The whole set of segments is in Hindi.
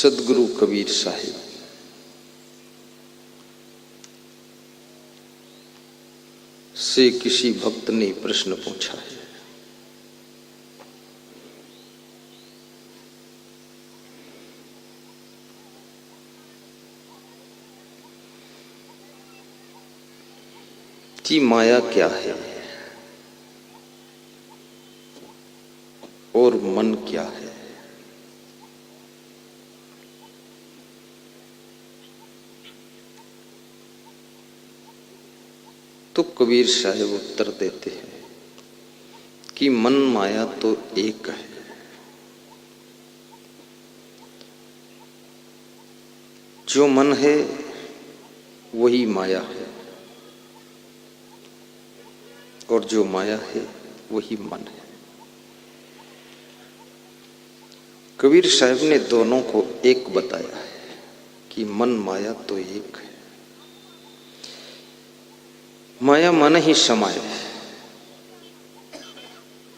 सदगुरु कबीर साहिब से किसी भक्त ने प्रश्न पूछा है। कि माया क्या है और मन क्या है। तो कबीर साहब उत्तर देते हैं कि मन माया तो एक है। जो मन है वही माया है और जो माया है वही मन है। कबीर साहब ने दोनों को एक बताया है कि मन माया तो एक है। माया मन ही समाये,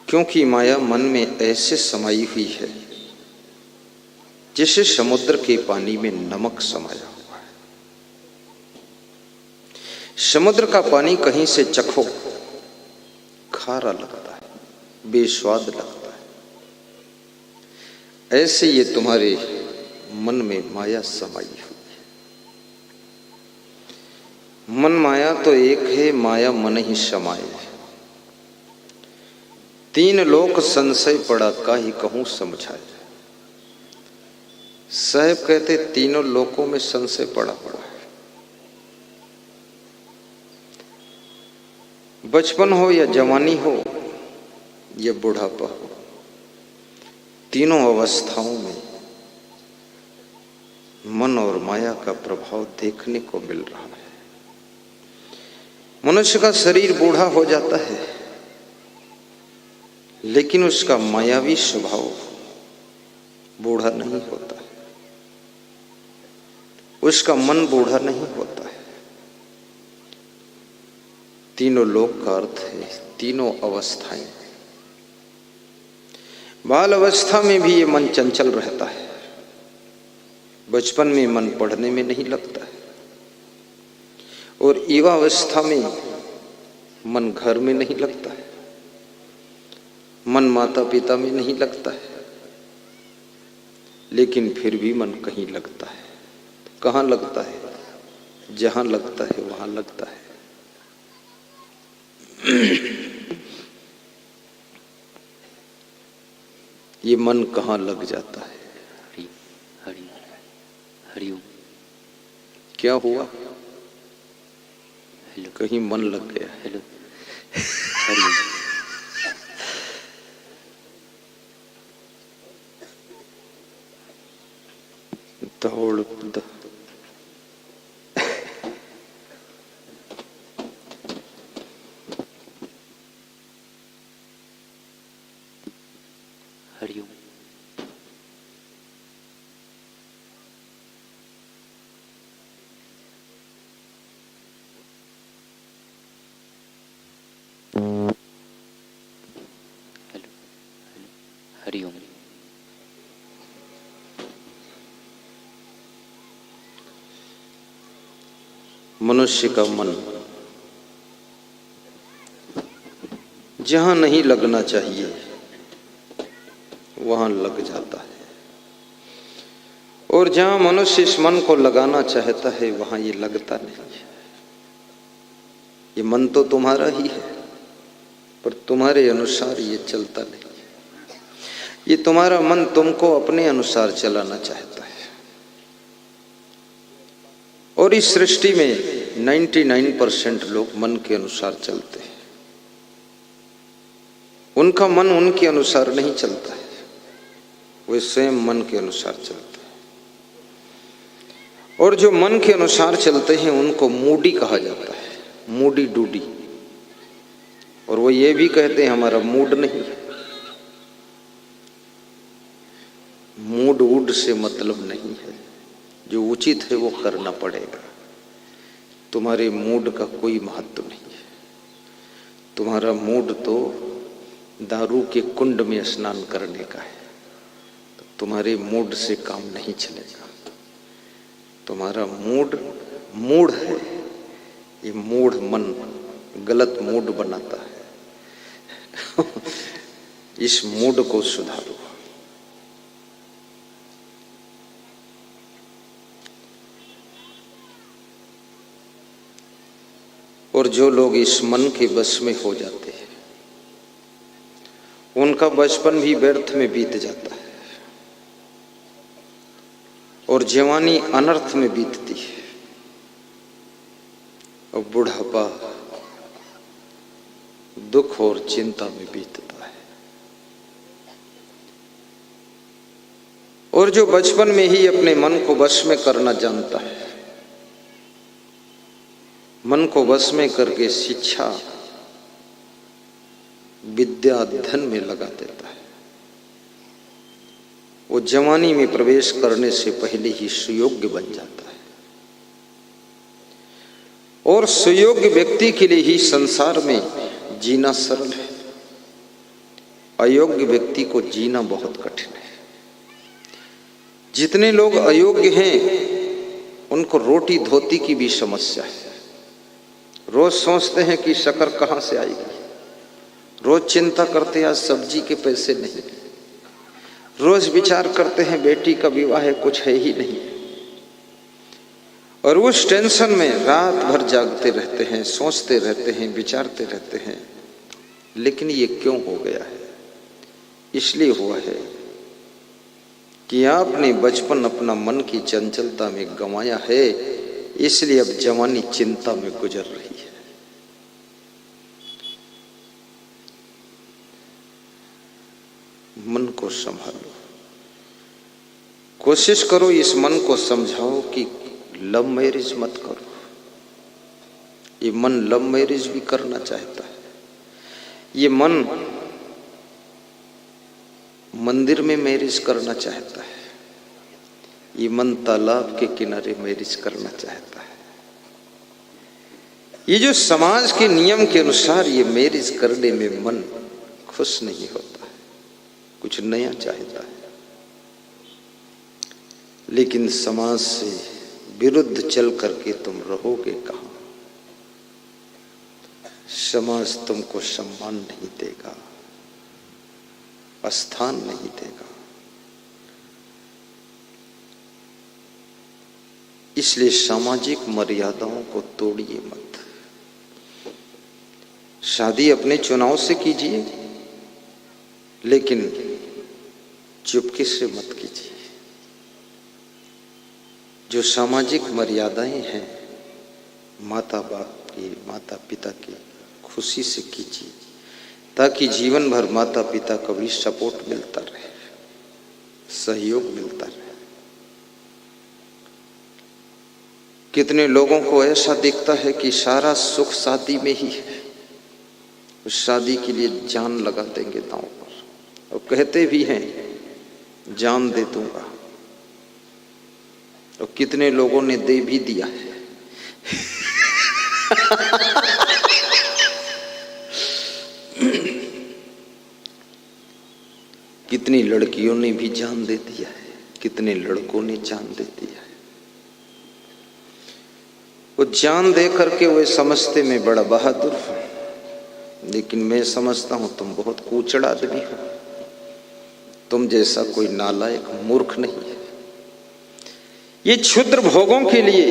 क्योंकि माया मन में ऐसे समाई हुई है जैसे समुद्र के पानी में नमक समाया हुआ है। समुद्र का पानी कहीं से चखो खारा लगता है, बेस्वाद लगता है। ऐसे ये तुम्हारे मन में माया समाई हुई है। मन माया तो एक है, माया मन ही समाये। तीन लोक संशय पड़ा, काहे कहूं समझाए। साहब कहते तीनों लोकों में संशय पड़ा है। बचपन हो या जवानी हो या बुढ़ापा हो, तीनों अवस्थाओं में मन और माया का प्रभाव देखने को मिल रहा है। मनुष्य का शरीर बूढ़ा हो जाता है, लेकिन उसका मायावी स्वभाव बूढ़ा नहीं होता है। उसका मन बूढ़ा नहीं होता है। तीनों लोक का अर्थ है तीनों अवस्थाएं। बाल अवस्था में भी ये मन चंचल रहता है। बचपन में मन पढ़ने में नहीं लगता है और युवावस्था में मन घर में नहीं लगता है, मन माता पिता में नहीं लगता है, लेकिन फिर भी मन कहीं लगता है। कहाँ लगता है? जहां लगता है वहां लगता है। ये मन कहाँ लग जाता है? हरि हरिओम। क्या हुआ? हेलो। कहीं मन लग गया। हेलो हरिओम। दौड़ हरिओम। हेलो हरिओम। मनुष्य का मन जहां नहीं लगना चाहिए वहां लग जाता है, और जहां मनुष्य इस मन को लगाना चाहता है वहां ये लगता नहीं है। ये मन तो तुम्हारा ही है, पर तुम्हारे अनुसार ये चलता नहीं है। ये तुम्हारा मन तुमको अपने अनुसार चलाना चाहता है। और इस सृष्टि में 99% लोग मन के अनुसार चलते हैं। उनका मन उनके अनुसार नहीं चलता है, वे स्वयं मन के अनुसार चलते हैं। और जो मन के अनुसार चलते हैं उनको मूडी कहा जाता है, मूडी डूडी। और वो ये भी कहते हैं हमारा मूड नहीं है। मूड वुड से मतलब नहीं है, जो उचित है वो करना पड़ेगा। तुम्हारे मूड का कोई महत्व नहीं है। तुम्हारा मूड तो दारू के कुंड में स्नान करने का है। तो तुम्हारे मूड से काम नहीं चलेगा। तुम्हारा मूड है, ये मूड मन गलत मूड बनाता है। इस मूड को सुधारो। और जो लोग इस मन के वश में हो जाते हैं, उनका बचपन भी व्यर्थ में बीत जाता है और जवानी अनर्थ में बीतती है और बुढ़ापा दुख और चिंता में बीतता है। और जो बचपन में ही अपने मन को वश में करना जानता है, मन को वश में करके शिक्षा विद्या धन में लगा देता है, वो जवानी में प्रवेश करने से पहले ही सुयोग्य बन जाता है। और सुयोग्य व्यक्ति के लिए ही संसार में जीना सरल है, अयोग्य व्यक्ति को जीना बहुत कठिन है। जितने लोग अयोग्य हैं उनको रोटी धोती की भी समस्या है। रोज सोचते हैं कि शक्कर कहाँ से आएगी, रोज चिंता करते हैं आज सब्जी के पैसे नहीं, रोज विचार करते हैं बेटी का विवाह है, कुछ है ही नहीं, और उस टेंशन में रात भर जागते रहते हैं, सोचते रहते हैं, विचारते रहते हैं। लेकिन ये क्यों हो गया है? इसलिए हुआ है कि आपने बचपन अपना मन की चंचलता में गंवाया है, इसलिए अब जवानी चिंता में गुजर रही है। मन को संभालो, कोशिश करो इस मन को समझाओ कि लव मैरिज मत करो। ये मन लव मैरिज भी करना चाहता है, ये मन मंदिर में मैरिज करना चाहता है, ये मन तालाब के किनारे मैरिज करना चाहता है। ये जो समाज के नियम के अनुसार ये मैरिज करने में मन खुश नहीं होता है, कुछ नया चाहता है। लेकिन समाज से विरुद्ध चल करके तुम रहोगे कहाँ? समाज तुमको सम्मान नहीं देगा, स्थान नहीं देगा। इसलिए सामाजिक मर्यादाओं को तोड़िए मत। शादी अपने चुनाव से कीजिए, लेकिन चुपके से मत कीजिए। जो सामाजिक मर्यादाएं हैं माता बाप की, माता पिता की, खुशी से कीजिए, ताकि जीवन भर माता पिता का भी सपोर्ट मिलता रहे, सहयोग मिलता रहे। कितने लोगों को ऐसा दिखता है कि सारा सुख शादी में ही है, उस शादी के लिए जान लगा देंगे दांव पर, और कहते भी हैं जान दे दूंगा, और कितने लोगों ने दे भी दिया है। कितनी लड़कियों ने भी जान दे दिया है, कितने लड़कों ने जान दे दिया है। वो जान दे करके वे समझते मैं बड़ा बहादुर हूं, लेकिन मैं समझता हूं तुम बहुत कूचड़ आदमी हो, तुम जैसा कोई नालायक मूर्ख नहीं है। ये क्षुद्र भोगों के लिए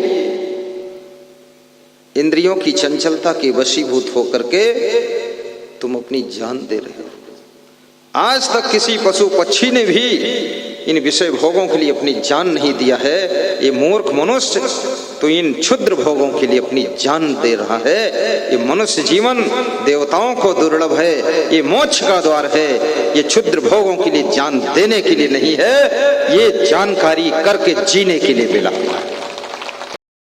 इंद्रियों की चंचलता के वशीभूत होकर के तुम अपनी जान दे रहे हो। आज तक किसी पशु पक्षी ने भी इन विषय भोगों के लिए अपनी जान नहीं दिया है। ये मूर्ख मनुष्य तो इन क्षुद्र भोगों के लिए अपनी जान दे रहा है। ये मनुष्य जीवन देवताओं को दुर्लभ है, ये मोक्ष का द्वार है, ये क्षुद्र भोगों के लिए जान देने के लिए नहीं है, ये जानकारी करके जीने के लिए मिला हुआ है।